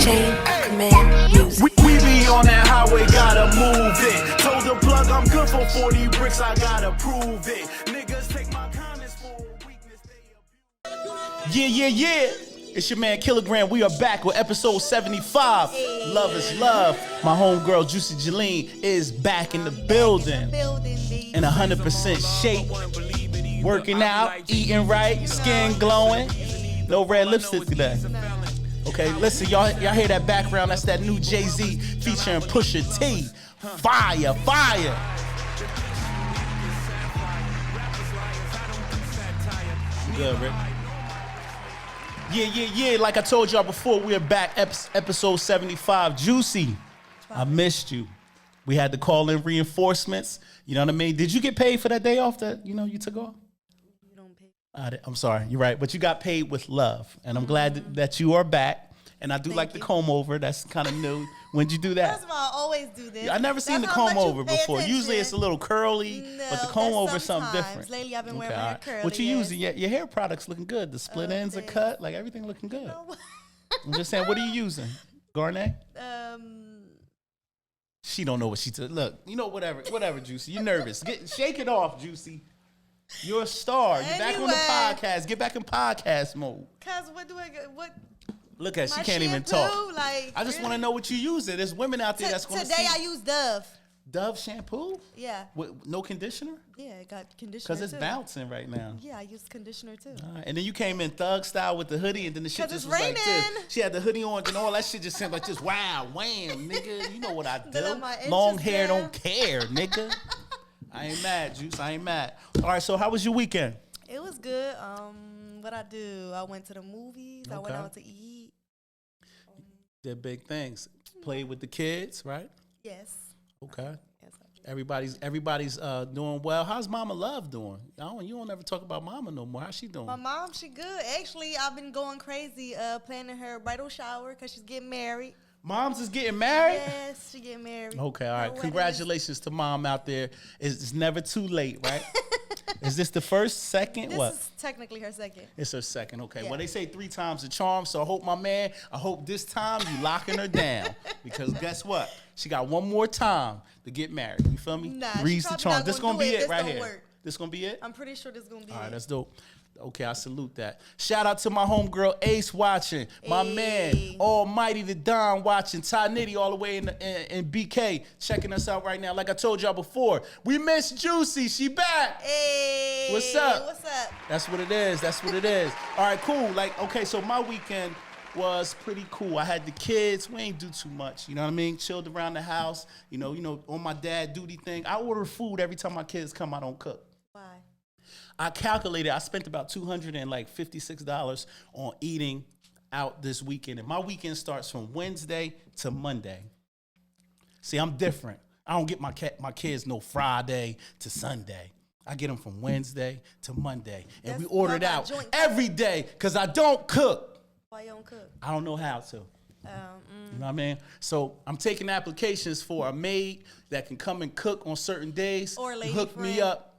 Man, we be on that highway, gotta move it. Told the plug I'm good for 40 bricks, I gotta prove it. Niggas take my kindness for a weakness, they abuse. Yeah. It's your man Kilogram. We are back with episode 75. Hey. Love is love. My homegirl Juicy Jaleen is back in the building. In 100% shape. Working out, eating right, skin glowing. No red lipstick today. Okay, listen, y'all hear that background? That's that new Jay-Z featuring Pusha T. Fire. You good, Rick? Yeah. Like I told y'all before, we are back, episode 75. Juicy, I missed you. We had to call in reinforcements. You know what I mean? Did you get paid for that day off that, you took off? You don't pay. I'm sorry, you're right. But you got paid with love. And I'm glad that you are back. And I do like the comb over. That's kind of new. When'd you do that? First of all, I always do this. I never seen the comb over before. Usually it's a little curly, but the comb over is something different. Lately I've been wearing my hair curly. What you using? Your hair products looking good. The split ends are cut. Like everything looking good. I'm just saying, what are you using? Garnet? She don't know what she took. Look, whatever, Juicy. You're nervous. Shake it off, Juicy. You're a star. You're back on the podcast. Get back in podcast mode. Cause what? Look at she can't even talk. I just want to know what you using. There's women out there that's going to see. Today I use Dove. Dove shampoo? Yeah. With no conditioner? Yeah, it got conditioner because it's bouncing right now. Yeah, I use conditioner too. All right. And then you came in thug style with the hoodie, and then the shit just was raining. Like this. She had the hoodie on, and all that shit just seemed like just wow, wham, nigga. You know what I do? Long hair don't care, nigga. I ain't mad, Juice. I ain't mad. All right, so how was your weekend? It was good. What I do? I went to the movies. Okay. I went out to eat. Did big things. Played with the kids, right? Yes. Okay. Yes, Everybody's doing well. How's Mama Love doing? You don't ever talk about Mama no more. How's she doing? My mom, she good. Actually, I've been going crazy planning her bridal shower because she's getting married. Mom's is getting married? Yes, she getting married. Okay, all right. Congratulations to Mom out there. It's never too late, right? Is this the first, second? This is technically her second. It's her second, okay. Yeah. Well, they say 3 times the charm, so I hope this time you locking her down. Because guess what? She got one more time to get married. You feel me? Nah, Reads the charm. This going to be it right here. Work. This going to be it? I'm pretty sure this is going to be it. All right, that's dope. Okay, I salute that. Shout out to my homegirl Ace watching. My man, Almighty the Don watching. Ty Nitty all the way in BK checking us out right now. Like I told y'all before, we miss Juicy. She back. Hey. What's up? What's up? That's what it is. All right, cool. Okay, so my weekend was pretty cool. I had the kids. We ain't do too much. You know what I mean? Chilled around the house. You know, on my dad duty thing. I order food every time my kids come. I don't cook. Why? I calculated, I spent about $256 on eating out this weekend. And my weekend starts from Wednesday to Monday. See, I'm different. I don't get my kids no Friday to Sunday. I get them from Wednesday to Monday. And we order it out every day because I don't cook. Why you don't cook? I don't know how to. You know what I mean? So I'm taking applications for a maid that can come and cook on certain days. Or a lady hook friend. me up.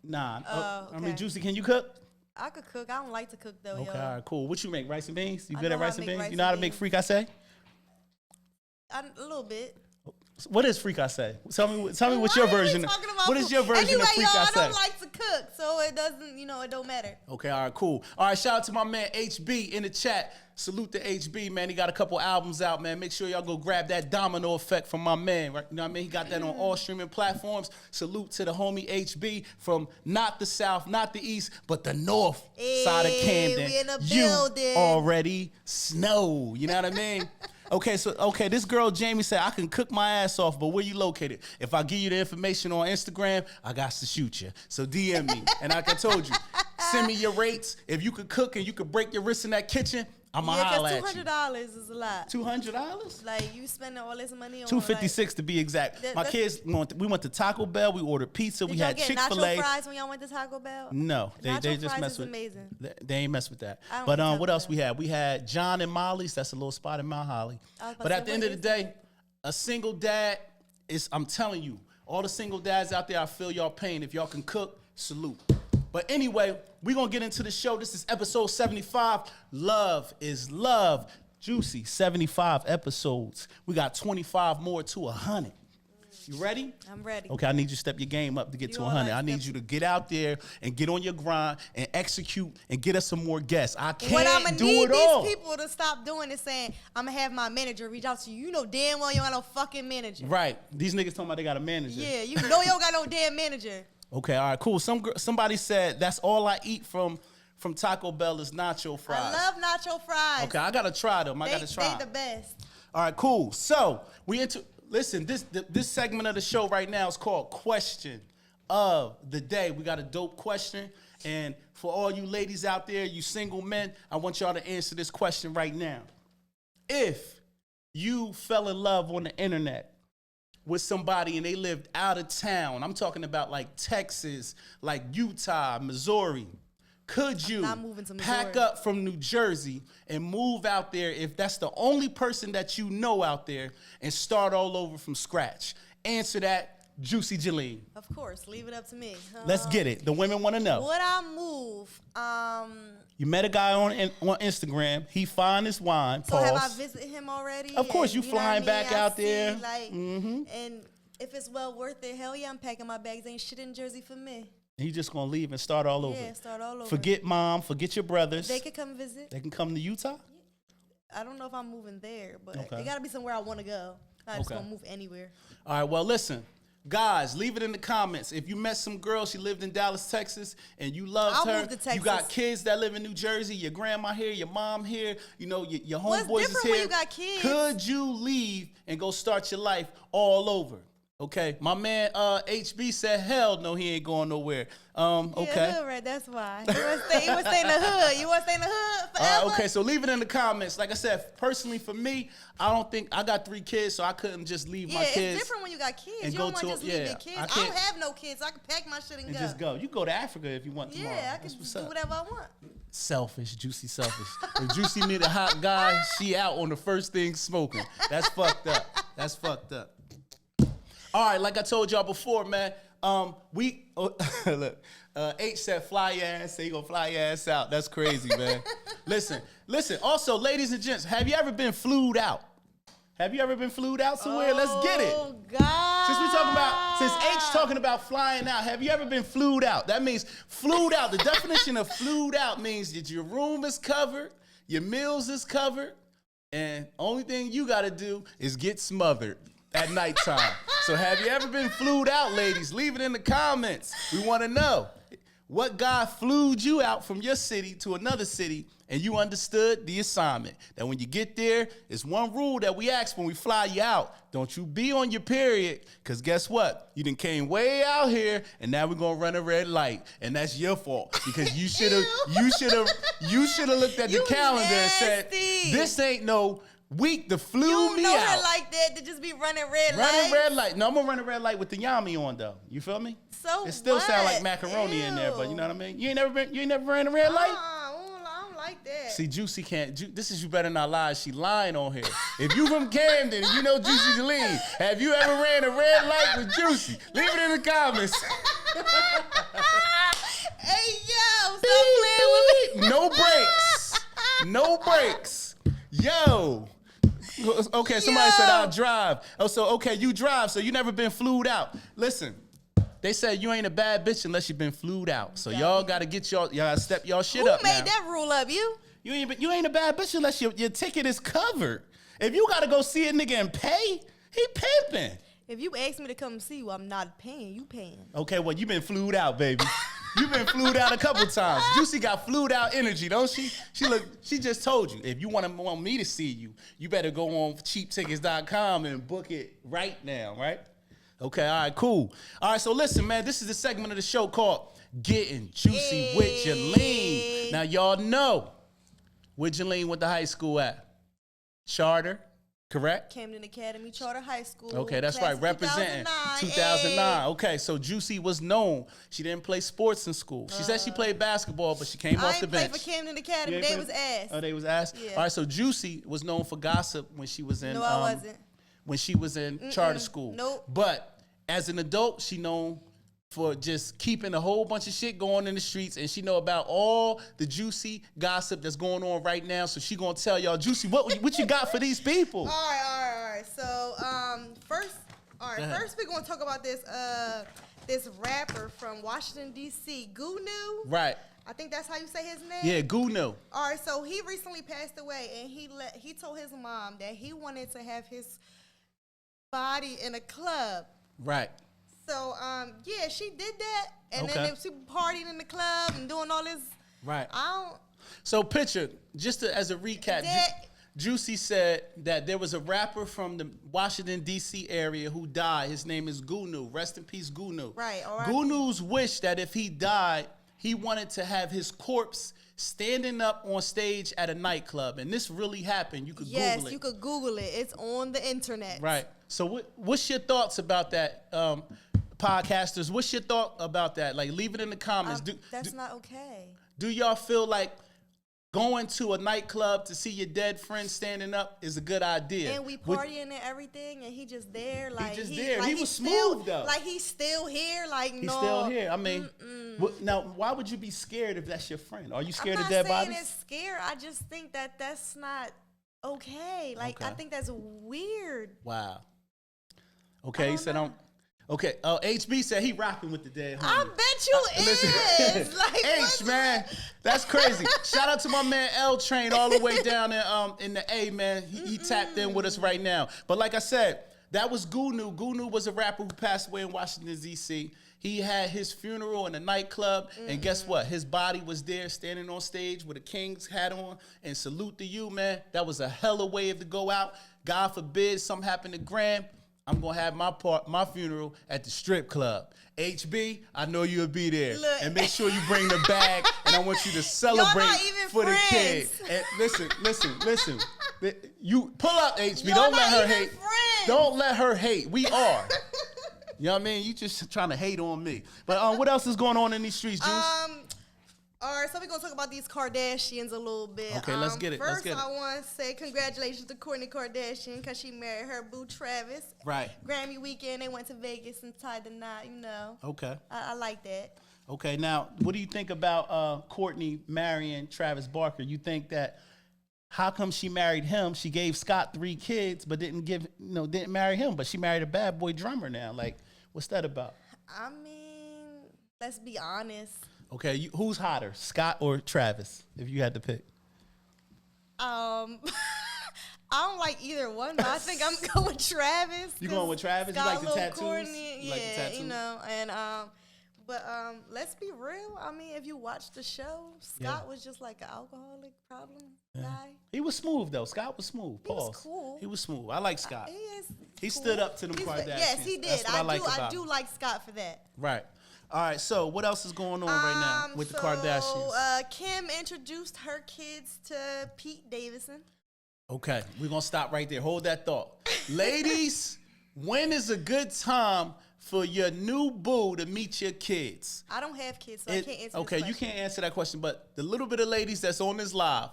Nah. Okay. I mean, Juicy, can you cook? I could cook. I don't like to cook though. Okay, yo. all right, cool. What you make? Rice and beans? You I good know at how rice to and make beans? rice You know how to and make beans. fricassee? A little bit. What is fricassee? Tell me what's your version. What is your version of fricassee? I don't like to cook, so it doesn't, it don't matter. Okay, all right, cool. All right, shout out to my man HB in the chat. Salute to HB, man. He got a couple albums out, man. Make sure y'all go grab that Domino Effect from my man. Right? You know what I mean? He got that on all streaming platforms. Salute to the homie HB from not the South, not the East, but the North side of Camden. We in the building. You already know. You know what I mean? Okay, this girl Jamie said I can cook my ass off, but where you located? If I give you the information on Instagram, I got to shoot you. So DM me. And like I told you, send me your rates. If you could cook and you could break your wrist in that kitchen, I'ma holler at you. $200 is a lot. $200? Like you spending all this money on $256 to be exact. My kids, we went to Taco Bell. We ordered pizza. We had Chick-fil-A. Did y'all get nacho fries when y'all went to Taco Bell? No, they just mess with. Amazing. They ain't mess with that. But what else we had? We had John and Molly's. That's a little spot in Mount Holly. But at the end of the day, a single dad is. I'm telling you, all the single dads out there, I feel y'all pain. If y'all can cook, salute. But anyway, we're going to get into the show. This is episode 75. Love is love. Juicy, 75 episodes. We got 25 more to 100. You ready? I'm ready. Okay, I need you to step your game up to get to 100. I need you to get out there and get on your grind and execute and get us some more guests. I can't do it all. What I'm going to need these people to stop doing is saying, I'm going to have my manager reach out to you. You know damn well you don't got no fucking manager. Right. These niggas talking about they got a manager. Yeah, you know you don't got no damn manager. Okay, all right, cool. Somebody said that's all I eat from Taco Bell is nacho fries. I love nacho fries. Okay, I got to try them. I got to try. They the best. All right, cool. So, listen, this segment of the show right now is called Question of the Day. We got a dope question. And for all you ladies out there, you single men, I want y'all to answer this question right now. If you fell in love on the internet with somebody and they lived out of town, I'm talking about like Texas, like Utah, Missouri, could you pack up from New Jersey and move out there if that's the only person that you know out there and start all over from scratch? Answer that, Juicy Jaleen. Of course, leave it up to me. Let's get it. The women want to know. Would I move? You met a guy on Instagram. He fine as wine. So have I visited him already? Of course, you flying back out there. And if it's well worth it, hell yeah, I'm packing my bags. Ain't shit in Jersey for me. He just gonna leave and start all over. Yeah, start all over. Forget mom, forget your brothers. They could come visit. They can come to Utah? I don't know if I'm moving there, but it gotta be somewhere I wanna go. Not just gonna move anywhere. All right, well, listen. Guys, leave it in the comments. If you met some girl, she lived in Dallas, Texas, and you loved her. Move to Texas. You got kids that live in New Jersey, your grandma here, your mom here, you know, your homeboys is here. What's different when you got kids? Could you leave and go start your life all over? Okay, my man HB said, hell no, he ain't going nowhere. Okay. Yeah, hood, right, that's why. You want to stay in the hood. You want to stay in the hood forever? Okay, so leave it in the comments. Like I said, personally for me, I don't think, I got 3 kids, so I couldn't just leave my kids. Yeah, it's different when you got kids. You don't want to just leave your kids. I don't have no kids, so I can pack my shit and go. Just go. You go to Africa if you want tomorrow. Yeah, I can do whatever I want. Selfish, Juicy selfish. If Juicy meet a hot guy, she out on the first thing smoking. That's fucked up. That's fucked up. All right, like I told y'all before, man, look, H said fly your ass, say you gonna fly your ass out. That's crazy, man. Listen. Also, ladies and gents, have you ever been flued out? Have you ever been flued out somewhere? Let's get it. Oh, God. Since H talking about flying out, have you ever been flued out? That means flued out. The definition of flued out means that your room is covered, your meals is covered, and only thing you gotta do is get smothered at nighttime. So have you ever been flued out, ladies? Leave it in the comments. We want to know. What guy flew you out from your city to another city and you understood the assignment? That when you get there, it's one rule that we ask when we fly you out. Don't you be on your period, because guess what? You done came way out here and now we're going to run a red light. And that's your fault, because you should have looked at the calendar and said, this ain't no week to flew me out. You know her like that to just be running red lights? Running red light. No, I'm going to run a red light with the yami on, though. You feel me? So it still sound like macaroni in there, but you know what I mean? You ain't never ran a red light? I don't like that. See, Juicy can't. This is You Better Not Lie. She lying on here. If you from Camden and you know Juicy Jaleen, have you ever ran a red light with Juicy? Leave it in the comments. Hey, yo, stop playing with me. No breaks. No breaks. Yo. Okay, somebody said I'll drive. Oh, so, okay, you drive, so you never been flued out. Listen, they said you ain't a bad bitch unless you been flued out. So y'all got to get y'all gotta step y'all shit up now. Who made that rule up, you? You ain't a bad bitch unless your ticket is covered. If you got to go see a nigga and pay, he pimping. If you ask me to come see you, I'm not paying. You paying. Okay, well, you been flued out, baby. You been flued out a couple times. Juicy got flued out energy, don't she? She just told you, if you want me to see you, you better go on cheaptickets.com and book it right now, right? Okay, all right, cool. All right, so listen, man, this is the segment of the show called Getting Juicy with Jaleen. Now, y'all know where Jaleen went to high school at. Charter, correct? Camden Academy Charter High School. Okay, that's right, representing 2009. Okay, so Juicy was known. She didn't play sports in school. She said she played basketball, but she came off the bench. I ain't played for Camden Academy. They was ass. Oh, they was ass? Yeah. All right, so Juicy was known for gossip when she was in... No, I wasn't. When she was in charter school. Nope. But as an adult, she known for just keeping a whole bunch of shit going in the streets, and she know about all the juicy gossip that's going on right now. So she gonna tell y'all, Juicy, what you got for these people? All right. So first we're gonna talk about this rapper from Washington D.C., Gunu. Right. I think that's how you say his name. Yeah, Gunu. All right. So he recently passed away, and he told his mom that he wanted to have his body in a club. Right. So, yeah, she did that, and Okay. then she partying in the club and doing all this. Right. I don't. So picture, as a recap, Juicy said that there was a rapper from the Washington, D.C. area who died. His name is Gunu. Rest in peace, Gunu. Right. All right. Gunu's wish that if he died, he wanted to have his corpse standing up on stage at a nightclub. And this really happened. You could Google it. Yes, you could Google it. It's on the internet. Right. So what's your thoughts about that, podcasters? What's your thought about that? Like, leave it in the comments. That's not okay. Do y'all feel like going to a nightclub to see your dead friend standing up is a good idea? And we partying and everything, and he just there. Like, He was smooth, though. Like, he's still here. Like, He's still here. I mean, now, why would you be scared if that's your friend? Are you scared of dead bodies? I'm not saying it's scared. I just think that that's not okay. Like, Okay. I think that's weird. Wow. Okay, he said, okay, HB said he rocking with the dead homie. I bet you is. Like, H, man, that's crazy. Shout out to my man L Train all the way down in the A, man. He tapped in with us right now. But like I said, that was Gunu. Gunu was a rapper who passed away in Washington, D.C. He had his funeral in a nightclub, and guess what? His body was there standing on stage with a King's hat on, and salute to you, man. That was a hella wave to go out. God forbid something happened to Graham. I'm going to have my funeral at the strip club. HB, I know you'll be there. Look. And make sure you bring the bag, and I want you to celebrate not even for friends. the kid. And listen. You pull up, HB. Y'all Don't not let her even hate. friends. Don't let her hate. We are. You know what I mean? You just trying to hate on me. But what else is going on in these streets, Juice? All right, so we're going to talk about these Kardashians a little bit. Okay, let's get it. First, I want to say congratulations to Kourtney Kardashian because she married her boo Travis. Right. Grammy weekend, they went to Vegas and tied the knot, you know. Okay. I like that. Okay, now, what do you think about Kourtney marrying Travis Barker? You think that, how come she married him? She gave Scott 3 kids, but didn't marry him, but she married a bad boy drummer now. Like, what's that about? I mean, let's be honest. Okay, who's hotter, Scott or Travis, if you had to pick? I don't like either one, but I think I'm going with Travis. You going with Travis? Scott, you like the tattoos? Kourtney, You like the tattoos? you know, and but let's be real. I mean, if you watch the show, Scott was just like an alcoholic problem guy. He was smooth though. Scott was smooth. He was Pause. cool. He was smooth. I like Scott. He cool. stood up to them Kardashians. Yes, he did. That's what I do like Scott for that. Right. All right. So what else is going on right now with the Kardashians? Kim introduced her kids to Pete Davidson. Okay, we're gonna stop right there. Hold that thought, ladies. When is a good time for your new boo to meet your kids? I don't have kids, so I can't answer. Okay, this you question. can't answer that question. But the little bit of ladies that's on this live,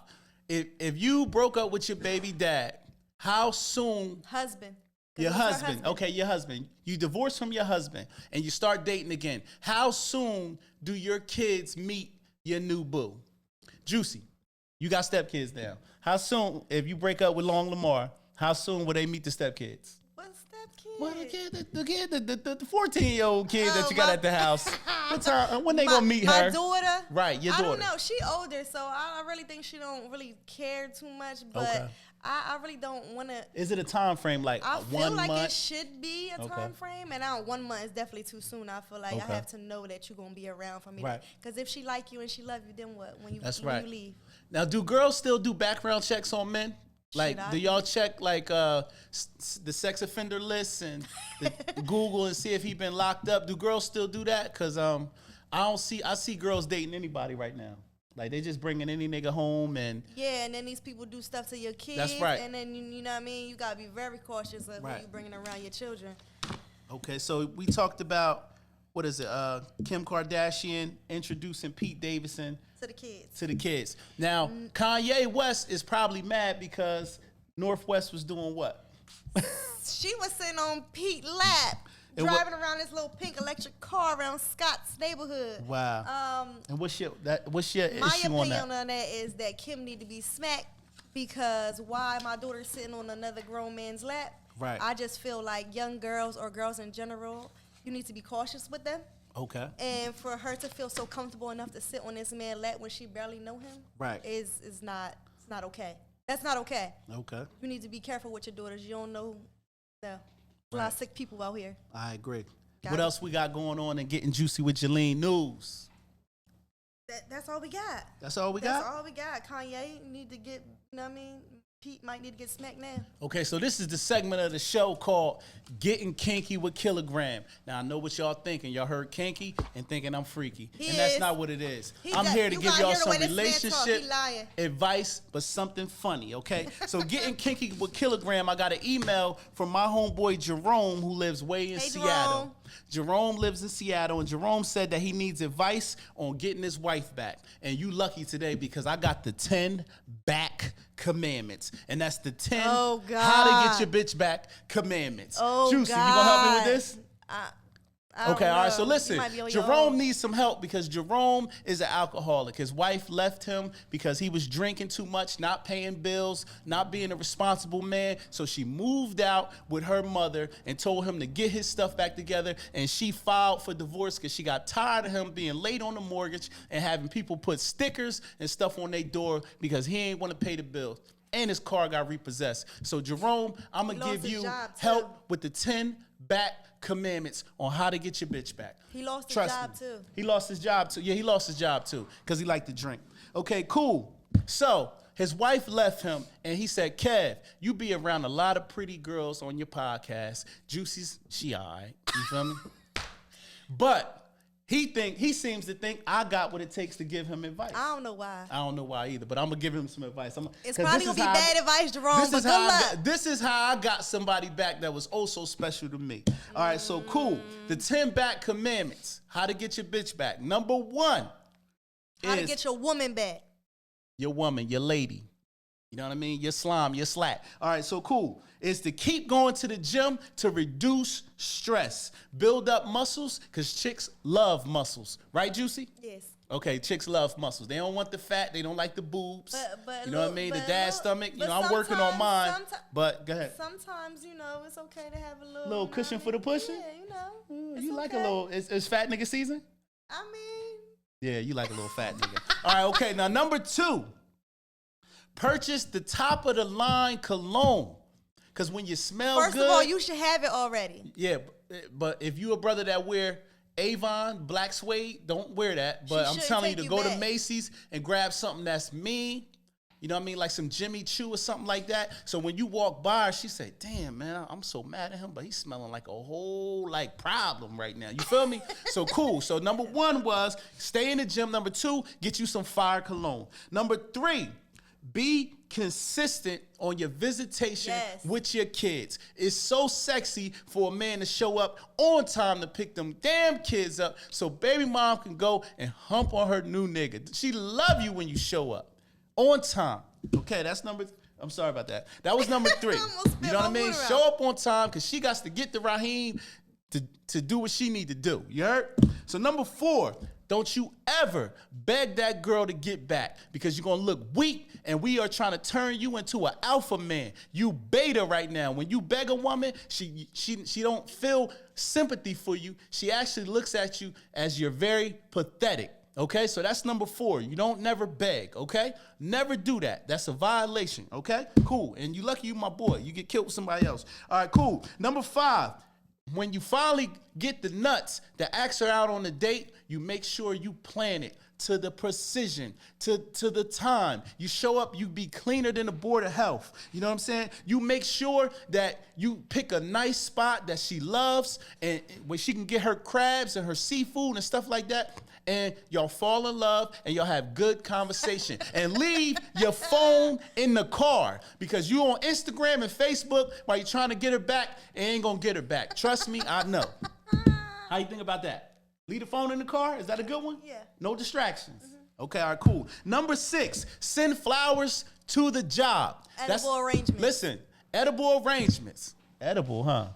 if you broke up with your baby dad, how soon? Husband. Your husband. Okay, your husband. You divorce from your husband and you start dating again. How soon do your kids meet your new boo? Juicy, you got stepkids now. How soon, if you break up with Long Lamar, how soon will they meet the stepkids? What stepkid? Well, the 14-year-old kid that you got at the house. What time? When they gonna meet her? My daughter. Right, your daughter. I don't know. She older, so I really think she don't really care too much. But Okay. I really don't want to. Is it a time frame like I 1 feel like month? it should be a time frame, and 1 month is definitely too soon. I feel like I have to know that you're gonna be around for me. Right. Because if she like you and she love you, then what? When you That's when right. you leave. Now, do girls still do background checks on men? Like, Should I? do y'all check like the sex offender list and the Google and see if he been locked up? Do girls still do that? Cause I see girls dating anybody right now. Like, they just bringing any nigga home and Yeah, and then these people do stuff to your kids. That's right. And then you know what I mean. You gotta be very cautious of when you bringing around your children. Okay, so we talked about what is it? Kim Kardashian introducing Pete Davidson To the kids. Now, Kanye West is probably mad because Northwest was doing what? She was sitting on Pete's lap. driving around this little pink electric car around Scott's neighborhood. Wow. And what's your My issue on opinion that? on that is that Kim need to be smacked because why my daughter's sitting on another grown man's lap. Right. I just feel like young girls or girls in general, you need to be cautious with them. Okay. And for her to feel so comfortable enough to sit on this man's lap when she barely know him, Right. is not okay. That's not okay. Okay. You need to be careful with your daughters. You don't know. No. A lot of sick people out here. I agree. Got What it. else we got going on in Getting Juicy with Jaleen news? That's all we got. That's all we That's got? all we got. Kanye need to get, you know what I mean? Pete might need to get smacked now. Okay, so this is the segment of the show called Getting Kinky with Kilogram. Now, I know what y'all thinking. Y'all heard kinky and thinking I'm freaky. He and that's is. not what it is. He I'm does- here to you give gotta y'all hear the some way this man talk. He relationship lying. advice, but something funny, okay? So Getting Kinky with Kilogram, I got an email from my homeboy Jerome who lives way in Hey, Seattle. Jerome lives in Seattle, and Jerome said that he needs advice on getting his wife back. And you lucky today because I got the 10 back commandments. And that's the 10 Oh, how to God. get your bitch back commandments. Oh, Juicy, God. you gonna help me with this? I don't Okay, all right, so know. listen, You might be on your Jerome own. needs some help because Jerome is an alcoholic. His wife left him because he was drinking too much, not paying bills, not being a responsible man. So she moved out with her mother and told him to get his stuff back together. And she filed for divorce because she got tired of him being late on the mortgage and having people put stickers and stuff on their door because he ain't want to pay the bills. And his car got repossessed. So Jerome, I'm He gonna lost give his you job, too. help with the 10 back commandments on how to get your bitch back. He lost his Trust job, me. too. He lost his job too. Yeah, he lost his job too because he liked to drink. Okay, cool. So his wife left him and he said, Kev, you be around a lot of pretty girls on your podcast. Juicy's, she all right. You feel me? But he seems to think I got what it takes to give him advice. I don't know why. I don't know why either, but I'm gonna give him some advice. It's 'cause probably this gonna is be how bad advice, Jerome, but good luck. This is how I got somebody back that was oh so special to me. All right, so cool. The 10 back commandments. How to get your bitch back. Number 1 How to is get your woman back. your woman, your lady. You know what I mean? Your slime, your slack. All right, so cool. Is to keep going to the gym to reduce stress. Build up muscles, because chicks love muscles. Right, Juicy? Yes. Okay, chicks love muscles. They don't want the fat. They don't like the boobs. But you know what I mean? The but dad look- stomach. You but know, I'm working on mine. sometimes- But go ahead. Sometimes, you know, it's okay to have a little... Little you know cushion what I for the mean? pushing? Yeah, you know. It's You like okay. a little, is fat nigga season? I mean... Yeah, you like a little fat nigga. All right, okay. Now, number 2, purchase the top of the line cologne. Because when you smell First good. of all, you should have it already. Yeah, but if you a brother that wear Avon, black suede, don't wear that. But I'm shouldn't telling you take to you go to back. Macy's and grab something that's mean. You know what I mean? Like some Jimmy Choo or something like that. So when you walk by her, she say, damn, man, I'm so mad at him, but he's smelling like a whole, like, problem right now. You feel me? So cool. So number 1 was stay in the gym. Number 2, get you some fire cologne. Number 3, be consistent on your visitation Yes. with your kids. It's so sexy for a man to show up on time to pick them damn kids up so baby mom can go and hump on her new nigga. She love you when you show up on time. Okay, that's I'm sorry about that. That was number 3. Almost spit You know what I my mean? water out. Show up on time because she got to get to Raheem to do what she need to do. You heard? So number 4, don't you ever beg that girl to get back because you're going to look weak and we are trying to turn you into an alpha man. You beta right now. When you beg a woman, she don't feel sympathy for you. She actually looks at you as you're very pathetic. Okay, so that's number 4. You don't never beg, okay? Never do that. That's a violation, okay? Cool. And you lucky you my boy. You get killed with somebody else. All right, cool. Number 5. When you finally get the nuts to ask her out on a date, you make sure you plan it to the precision, to the time. You show up, you be cleaner than the Board of Health. You know what I'm saying? You make sure that you pick a nice spot that she loves and where she can get her crabs and her seafood and stuff like that. And y'all fall in love and y'all have good conversation. And leave your phone in the car because you on Instagram and Facebook while you're trying to get her back, it ain't gonna get her back. Trust me, I know. How you think about that? Leave the phone in the car? Is that a good one? Yeah. No distractions. Okay, all right, cool. Number 6, send flowers to the job. Edible arrangements. Listen, edible arrangements. Edible, huh?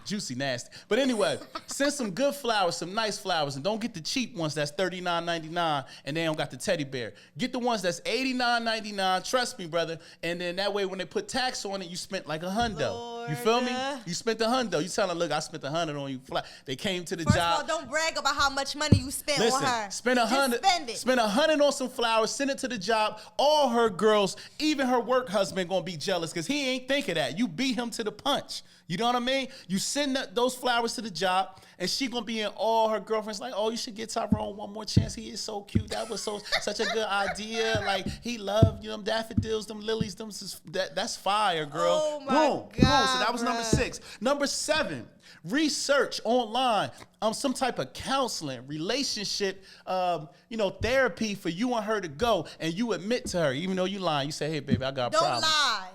Juicy nasty. But anyway, send some good flowers, some nice flowers, and don't get the cheap ones that's $39.99 and they don't got the teddy bear. Get the ones that's $89.99. Trust me, brother. And then that way, when they put tax on it, you spent like $100. You feel me? You spent $100. You tell them, look, I spent $100 on you. They came to the job. First of all, don't brag about how much money you spent on her. Spend $100. Spend it. Spend $100 on some flowers. Send it to the job. All her girls, even her work husband, gonna be jealous because he ain't think of that. You beat him to the punch. You know what I mean? You send those flowers to the job, and she gonna be in all her girlfriends like, oh, you should get Tyrone one more chance. He is so cute. That was such a good idea. Like he loved them daffodils, them lilies, that's fire, girl. Oh my God. Boom. So that was number 6. Number 7. Research online, some type of counseling, relationship, therapy for you and her to go, and you admit to her, even though you lying. You say, hey, baby, I got a problem. Don't lie.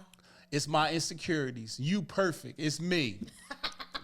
It's my insecurities. You perfect. It's me.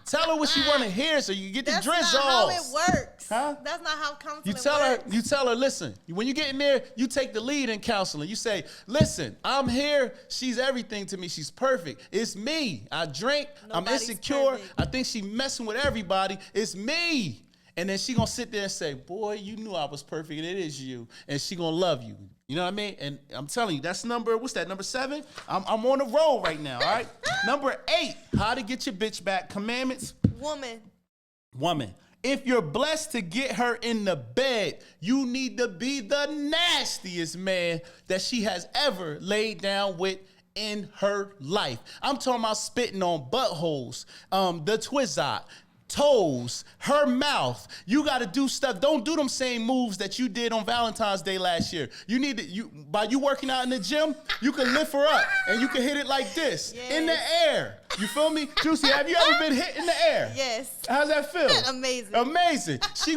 Tell her what she want to hear so you get the drizz off. That's not how it works. Huh? That's not how counseling works. You tell her, listen, when you get in there, you take the lead in counseling. You say, listen, I'm here. She's everything to me. She's perfect. It's me. I drink. I'm insecure. Perfect. I think she messing with everybody. It's me. And then she gonna sit there and say, boy, you knew I was perfect, and it is you. And she gonna love you. You know what I mean? And I'm telling you, that's what's that, number 7? I'm on a roll right now, all right? Number 8, how to get your bitch back. Commandments. Woman. If you're blessed to get her in the bed, you need to be the nastiest man that she has ever laid down with in her life. I'm talking about spitting on buttholes, the twizzot, toes, her mouth. You got to do stuff. Don't do them same moves that you did on Valentine's Day last year. You need to, by you working out in the gym, you can lift her up and you can hit it like this in the air. You feel me? Juicy, have you ever been hit in the air? Yes. How's that feel? Amazing. She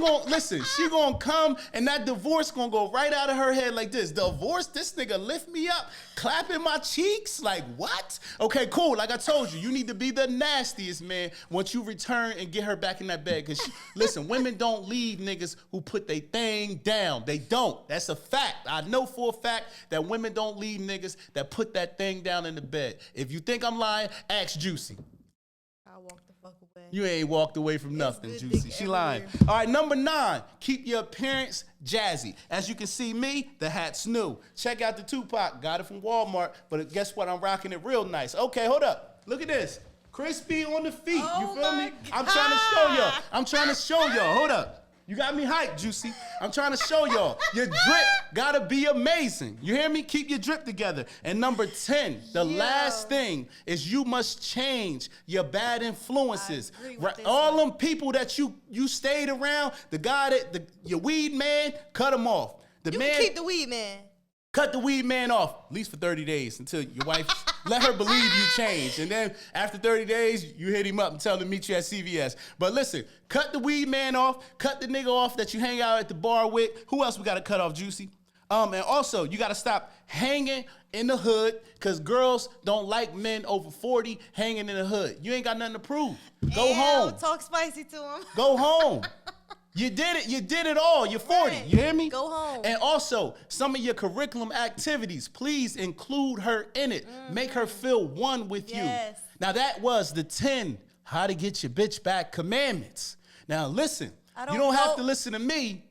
gonna come and that divorce gonna go right out of her head like this. Divorce? This nigga lift me up, clapping my cheeks? Like what? Okay, cool. Like I told you, you need to be the nastiest man once you return and get her back in that bed. Cause listen, women don't leave niggas who put their thing down. They don't. That's a fact. I know for a fact that women don't leave niggas that put that thing down in the bed. If you think I'm lying, ask Juicy. I walked the fuck away. You ain't walked away from nothing, Juicy. She lying. All right, number 9, keep your appearance jazzy. As you can see me, the hat's new. Check out the Tupac. Got it from Walmart, but guess what? I'm rocking it real nice. Okay, hold up. Look at this. Crispy on the feet. You feel me? I'm trying to show y'all. Hold up. You got me hyped, Juicy. I'm trying to show y'all. Your drip gotta be amazing. You hear me? Keep your drip together. And number 10, the last thing is you must change your bad influences. All them people that you stayed around, the guy your weed man, cut him off. You can keep the weed man. Cut the weed man off, at least for 30 days until your wife let her believe you changed. And then after 30 days, you hit him up and tell him to meet you at CVS. But listen, cut the weed man off, cut the nigga off that you hang out at the bar with. Who else we got to cut off, Juicy? And also, you got to stop hanging in the hood because girls don't like men over 40 hanging in the hood. You ain't got nothing to prove. Go home. Talk spicy to him. Go home. You did it. You did it all. You're 40. Right. You hear me? Go home. And also, some of your curriculum activities, please include her in it. Make her feel one with you. Now, that was the 10 how to get your bitch back commandments. Now, listen. You don't have to listen to me,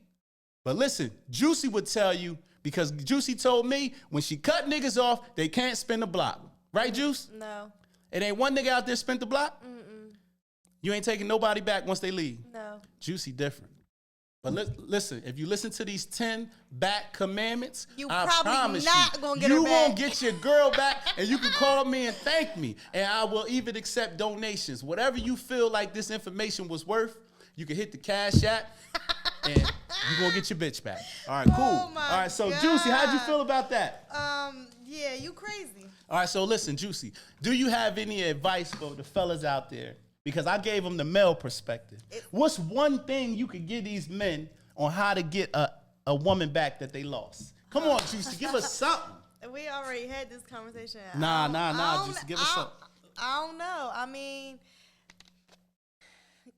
but listen. Juicy would tell you because Juicy told me when she cut niggas off, they can't spin the block. Right, Juice? No. It ain't one nigga out there spin the block? You ain't taking nobody back once they leave? No. Juicy different. But listen, if you listen to these 10 back commandments, I promise you won't get your girl back, and you can call me and thank me, and I will even accept donations. Whatever you feel like this information was worth, you can hit the Cash App, and you're going to get your bitch back. All right, cool. All right, so God. Juicy, how'd you feel about that? Yeah, you crazy. All right, so listen, Juicy, do you have any advice for the fellas out there? Because I gave them the male perspective. What's one thing you could give these men on how to get a woman back that they lost? Come on, Juicy, give us something. We already had this conversation. Nah, Juicy, give us something. I don't know. I mean,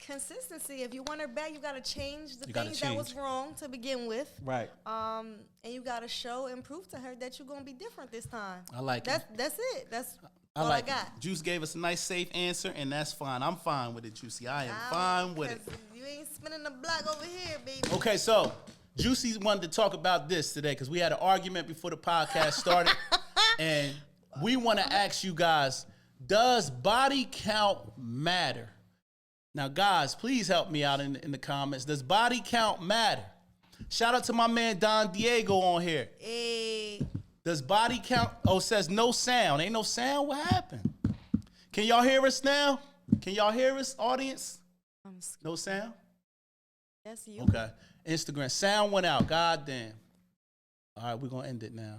consistency. If you want her back, you gotta change the You gotta things that was change. wrong to begin with. Right. And you gotta show and prove to her that you're gonna be different this time. I like it. That's it. That's I all like I got. it. Juice gave us a nice, safe answer, and that's fine. I'm fine with it, Juicy. I am fine with it. 'Cause you ain't spinning the block over here, baby. Okay, so Juicy wanted to talk about this today because we had an argument before the podcast started, and we want to ask you guys, does body count matter? Now, guys, please help me out in the comments. Does body count matter? Shout out to my man Don Diego on here. Hey. Does body count? Oh, it says no sound. Ain't no sound? What happened? Can y'all hear us now? Can y'all hear us, audience? No sound? That's you. Okay. Instagram. Sound went out. God damn. All right, we're going to end it now.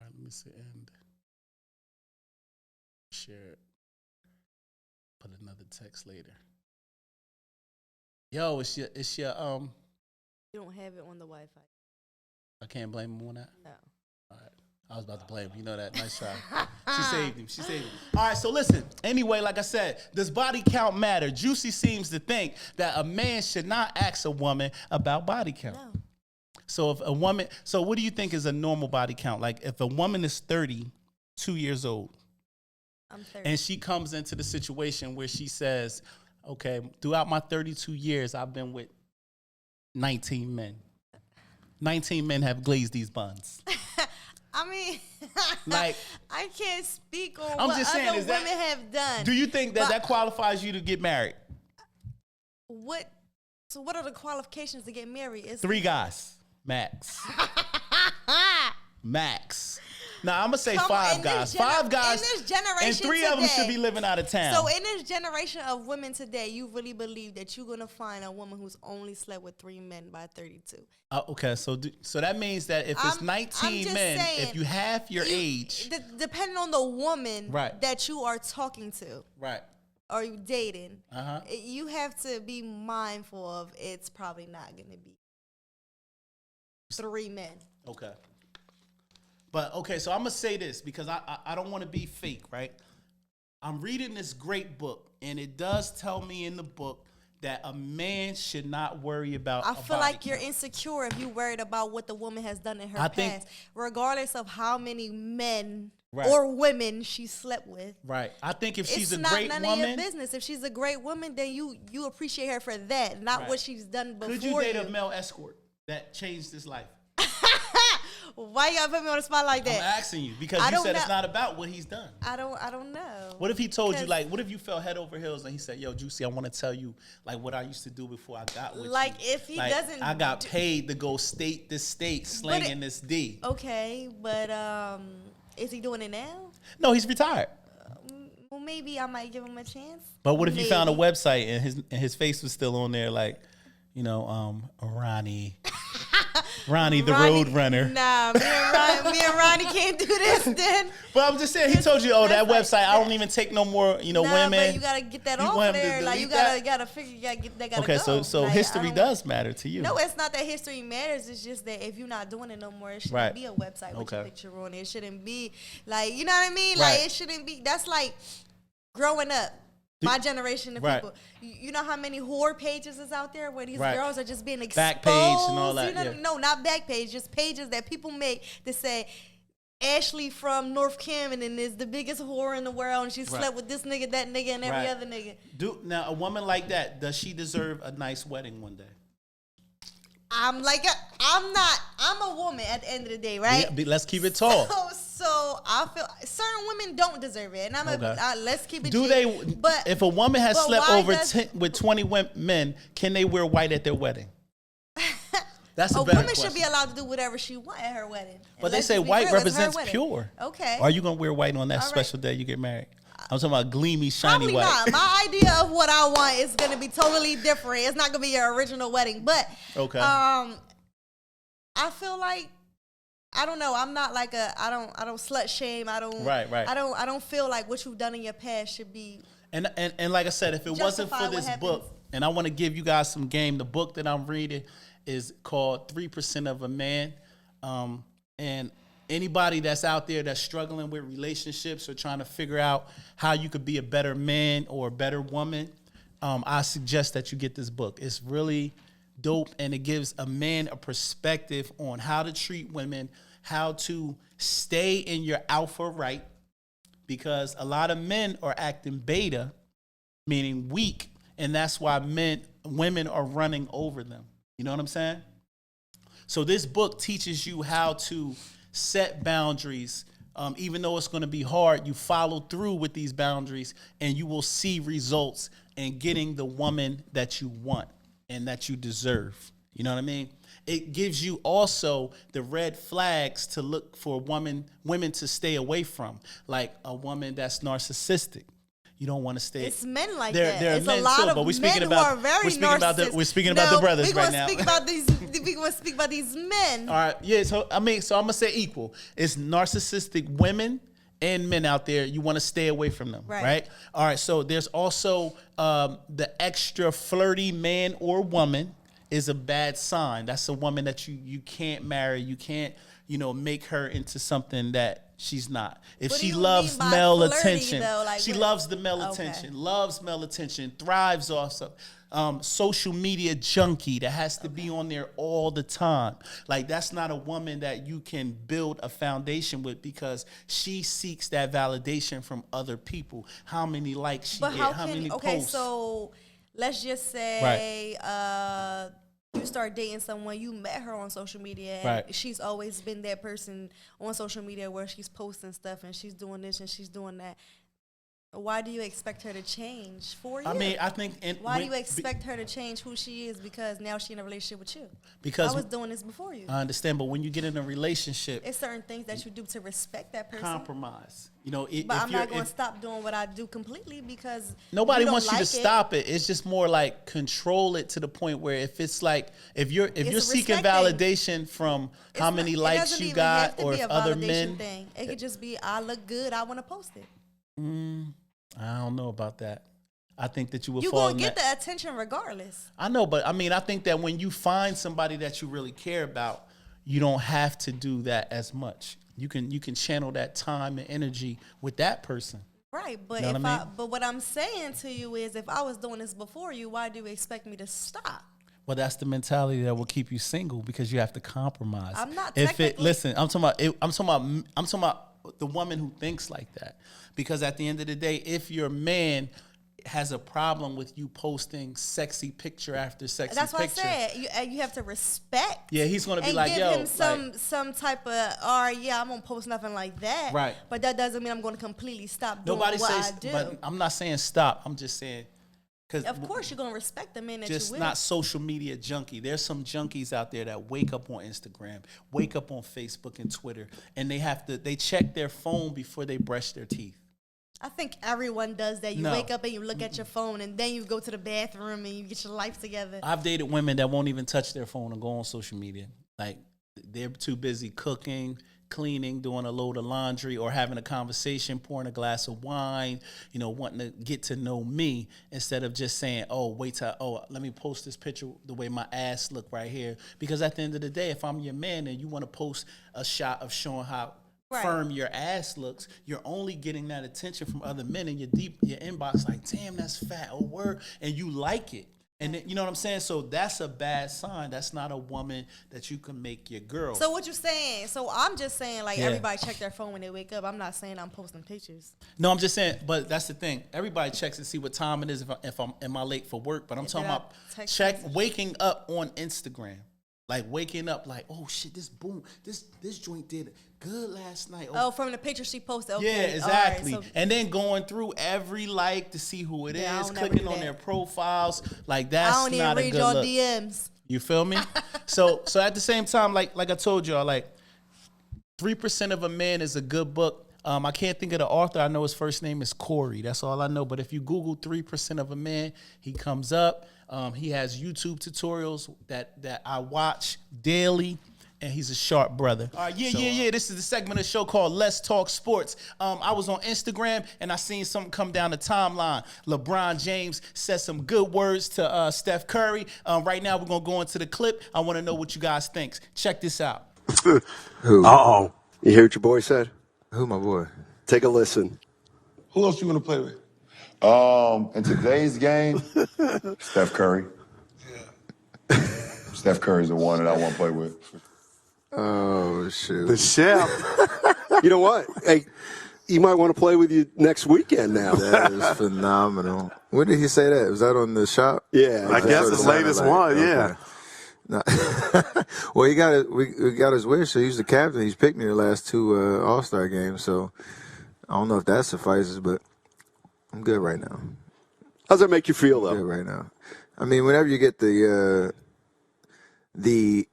All right, let me see. End. Share it. Put another text later. Yo, it's your You don't have it on the Wi-Fi. I can't blame him on that. No. All right. I was about to blame him. You know that. Nice try. She saved him. She saved him. All right, so listen. Anyway, like I said, does body count matter? Juicy seems to think that a man should not ask a woman about body count. No. So if a woman, so what do you think is a normal body count? Like if a woman is 32 years old I'm 30. and she comes into the situation where she says, okay, throughout my 32 years, I've been with 19 men. 19 men have glazed these buns. I mean, Like, I can't speak on I'm what just saying, other is that- women have done. Do you think that But- that qualifies you to get married? So what are the qualifications to get married? Is 3 guys, max. Max. Now, I'm going to say Come on, 5 in this guys. gener- 5 guys. in this generation and 3 of them should today. be living out of town. So in this generation of women today, you really believe that you're gonna find a woman who's only slept with 3 men by 32? Okay, so that means that if it's I'm 19 just men, saying, if you half your age, depending on the woman Right. that you are talking to right? or you dating, Uh-huh. you have to be mindful of it's probably not gonna be 3 men. Okay. But okay, so I'm gonna say this because I don't want to be fake, right? I'm reading this great book, and it does tell me in the book that a man should not worry about. I a feel body like you're count. insecure if you're worried about what the woman has done in her I past, think- regardless of how many men Right. or women she slept with. Right. I think if she's It's a not great none of your woman, business. If she's a great woman, then you appreciate her for that, not Right. what she's done before. could you date a male escort that changed his life? Why you gotta put me on the spot like I'm that? asking you because I you don't said it's know. not about what he's done. I don't know. What if he told you, 'Cause- like, what if you fell head over heels and he said, yo, Juicy, I want to tell you, like, what I used to do before I got with Like, you. if he Like, doesn't I got paid to go state to state slinging this D. Okay, but is he doing it now? No, he's retired. Well, maybe I might give him a chance. But what if you found a Maybe. website and his face was still on there, like, you know, Ronnie the Road Runner. Nah, me and Ronnie can't do this then. But I'm just saying, he told you, oh, that That's like website, I don't even take no more, Nah, women. but you gotta get that You off want of him to there. Like you delete that? gotta figure, you gotta get that. Gotta Okay, go. so Like, I history don't- does matter to you. No, it's not that history matters. It's just that if you're not doing it no more, it shouldn't Right. be a website with your Okay. picture on it. It shouldn't be like, you know what I mean? Like Right. it shouldn't be. That's like growing up. My generation of Right. people. You know how many whore pages is out there where these Right. girls are just being exposed? Back page and all that, You know, yeah. No, not back page. Just pages that people make that say, Ashley from North Camden is the biggest whore in the world, and she slept Right. with this nigga, that nigga, and every Right. other nigga. Now, a woman like that, does she deserve a nice wedding one day? I'm a woman at the end of the day, right? Yeah, let's keep it tall. So I feel certain women don't deserve it, and Okay. let's keep it. Do G. they? But If a woman has but slept why over does- with 20 men, can they wear white at their wedding? That's a a better woman question. should be allowed to do whatever she wants at her wedding. But And they let's say just be white real, it's her represents wedding. pure. Okay. Are you gonna wear white on that All right. special day you get married? I'm talking about gleamy, shiny Probably white. not. My idea of what I want is gonna be totally different. It's not gonna be your original wedding, but Okay. I feel like I don't know. I'm not like I don't slut shame. I don't. Right. I don't feel like what you've done in your past should be. And like I said, if it wasn't Justify for what this happens. book, and I want to give you guys some game, the book that I'm reading is called 3% of a Man. And anybody that's out there that's struggling with relationships or trying to figure out how you could be a better man or a better woman, I suggest that you get this book. It's really dope, and it gives a man a perspective on how to treat women, how to stay in your alpha right, because a lot of men are acting beta, meaning weak, and that's why women are running over them. You know what I'm saying? So this book teaches you how to set boundaries. Even though it's going to be hard, you follow through with these boundaries, and you will see results in getting the woman that you want and that you deserve. You know what I mean? It gives you also the red flags to look for women to stay away from, like a woman that's narcissistic. You don't want to stay. It's men like there, that. There are it's men a lot too, of but we're men speaking who about are very narcissistic. We're speaking about the brothers right now. We're going to speak about these men. All right, yeah. So I'm gonna say equal. It's narcissistic women and men out there. You want to stay away from them, right? All right. So there's also the extra flirty man or woman is a bad sign. That's a woman that you can't marry. You can't make her into something that she's not. If she loves male attention, she loves the male attention, loves male attention, thrives off of social media junkie that has to be on there all the time. Like, that's not a woman that you can build a foundation with, because she seeks that validation from other people. How many likes she get, how many posts. Okay, so let's just say you start dating someone, you met her on social media, and she's always been that person on social media where she's posting stuff and she's doing this and she's doing that. Why do you expect her to change for you? I mean, I think... Why do you expect her to change who she is because now she's in a relationship with you? Because I was doing this before you. I understand, but when you get in a relationship... It's certain things that you do to respect that person. Compromise. But I'm not going to stop doing what I do completely because nobody wants you to stop it. It's just more like control it to the point where if it's like... If you're seeking validation from how many likes you got or if other men... It could just be, I look good, I want to post it. I don't know about that. I think that you will fall. You're going to get the attention regardless. I know, but I mean, I think that when you find somebody that you really care about, you don't have to do that as much. You can channel that time and energy with that person. Right, but but what I'm saying to you is, if I was doing this before you, why do you expect me to stop? Well, that's the mentality that will keep you single, because you have to compromise. I'm not. Listen, I'm talking about the woman who thinks like that. Because at the end of the day, if your man has a problem with you posting sexy picture after sexy picture. That's what I said. You have to respect. Yeah, he's going to be and like, give him some type of, all right, yeah, I'm going to post nothing like that. Right. But that doesn't mean I'm going to completely stop doing what I do. But I'm not saying stop. I'm just saying. Of course you're going to respect the men that you just with. Not social media junkie. There's some junkies out there that wake up on Instagram, wake up on Facebook and Twitter, and they check their phone before they brush their teeth. I think everyone does that. You wake up and you look at your phone, and then you go to the bathroom and you get your life together. I've dated women that won't even touch their phone or go on social media. Like, they're too busy cooking, cleaning, doing a load of laundry, or having a conversation, pouring a glass of wine, wanting to get to know me, instead of just saying, let me post this picture the way my ass look right here. Because at the end of the day, if I'm your man and you want to post a shot of showing how firm your ass looks, you're only getting that attention from other men in your inbox, like, damn, that's fat, or word, and you like it. And then, you know what I'm saying? So that's a bad sign. That's not a woman that you can make your girl. So what you saying? So I'm just saying, everybody check their phone when they wake up. I'm not saying I'm posting pictures. No, I'm just saying, but that's the thing. Everybody checks to see what time it is if am I late for work. But I'm talking about waking up on Instagram. Like, waking up like, oh shit, this joint did good last night. Oh, from the picture she posted. Okay. Yeah, exactly. Right, so and then going through every like to see who it is, clicking on their profiles. Like, that's not a good look. I don't even read your DMs. You feel me? so at the same time, like I told y'all, like, 3% of a Man is a good book. I can't think of the author. I know his first name is Corey. That's all I know. But if you Google 3% of a Man, he comes up. He has YouTube tutorials that I watch daily, and he's a sharp brother. All right, yeah. This is the segment of the show called Let's Talk Sports. I was on Instagram, and I seen something come down the timeline. LeBron James said some good words to Steph Curry. Right now, we're going to go into the clip. I want to know what you guys think. Check this out. Uh-oh. You hear what your boy said? Who my boy? Take a listen. Who else you want to play with? In today's game, Steph Curry. Yeah. Steph Curry's the one that I want to play with. Oh, shoot. The chef. You know what? Hey, he might want to play with you next weekend now. That is phenomenal. When did he say that? Was that on the shop? Yeah. I guess the latest one, yeah. No. Well, we got his wish. So he's the captain. He's picked me the last two All-Star games. So I don't know if that suffices, but I'm good right now. How's that make you feel, though? Good right now. I mean, whenever you get the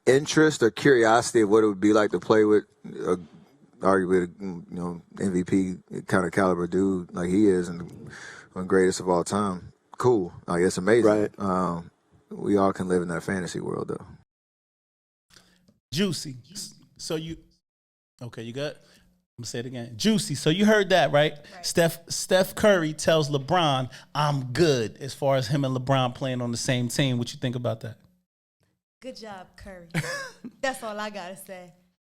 interest or curiosity of what it would be like to play with, arguably, MVP kind of caliber dude like he is, and one of the greatest of all time. Cool. Like, it's amazing. Right. We all can live in that fantasy world, though. Juicy. So you good? I'm gonna say it again. Juicy. So you heard that, right? Steph Curry tells LeBron, "I'm good," as far as him and LeBron playing on the same team. What you think about that? Good job, Curry. That's all I gotta say.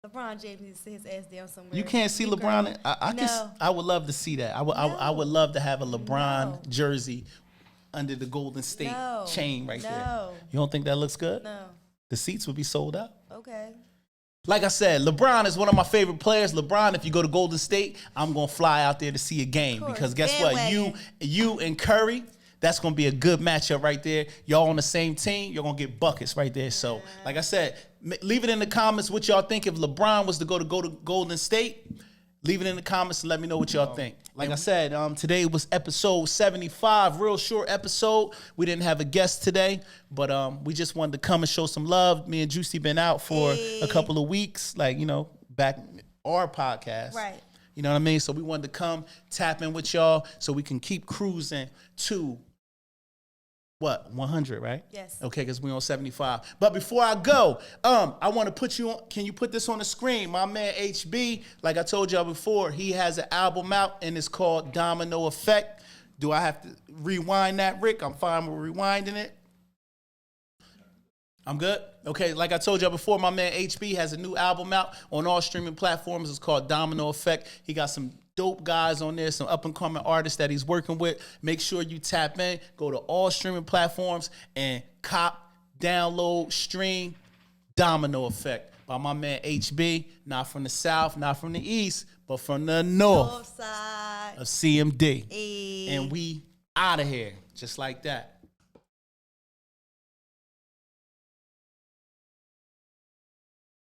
LeBron James needs to sit his ass down somewhere. You can't see LeBron. I would love to see that. I would love to have a LeBron jersey under the Golden State chain right there. You don't think that looks good? No. The seats would be sold out. Okay. Like I said, LeBron is one of my favorite players. LeBron, if you go to Golden State, I'm going to fly out there to see a game. Because guess what? You and Curry, that's going to be a good matchup right there. Y'all on the same team. You're going to get buckets right there. So, like I said, leave it in the comments what y'all think if LeBron was to go to Golden State. Leave it in the comments and let me know what y'all think. Like I said, today was episode 75, real short episode. We didn't have a guest today, but we just wanted to come and show some love. Me and Juicy been out for a couple of weeks, back our podcast. Right. You know what I mean? So we wanted to come, tap in with y'all so we can keep cruising to 100, right? Yes. Okay, because we're on 75. But before I go, I want to put you on. Can you put this on the screen? My man HB, like I told y'all before, he has an album out and it's called Domino Effect. Do I have to rewind that, Rick? I'm fine with rewinding it. I'm good? Okay, like I told y'all before, my man HB has a new album out on all streaming platforms. It's called Domino Effect. He got some dope guys on there, some up-and-coming artists that he's working with. Make sure you tap in, go to all streaming platforms, and cop, download, stream Domino Effect by my man HB, not from the South, not from the East, but from the North Side of CMD. Hey. And we out of here, just like that.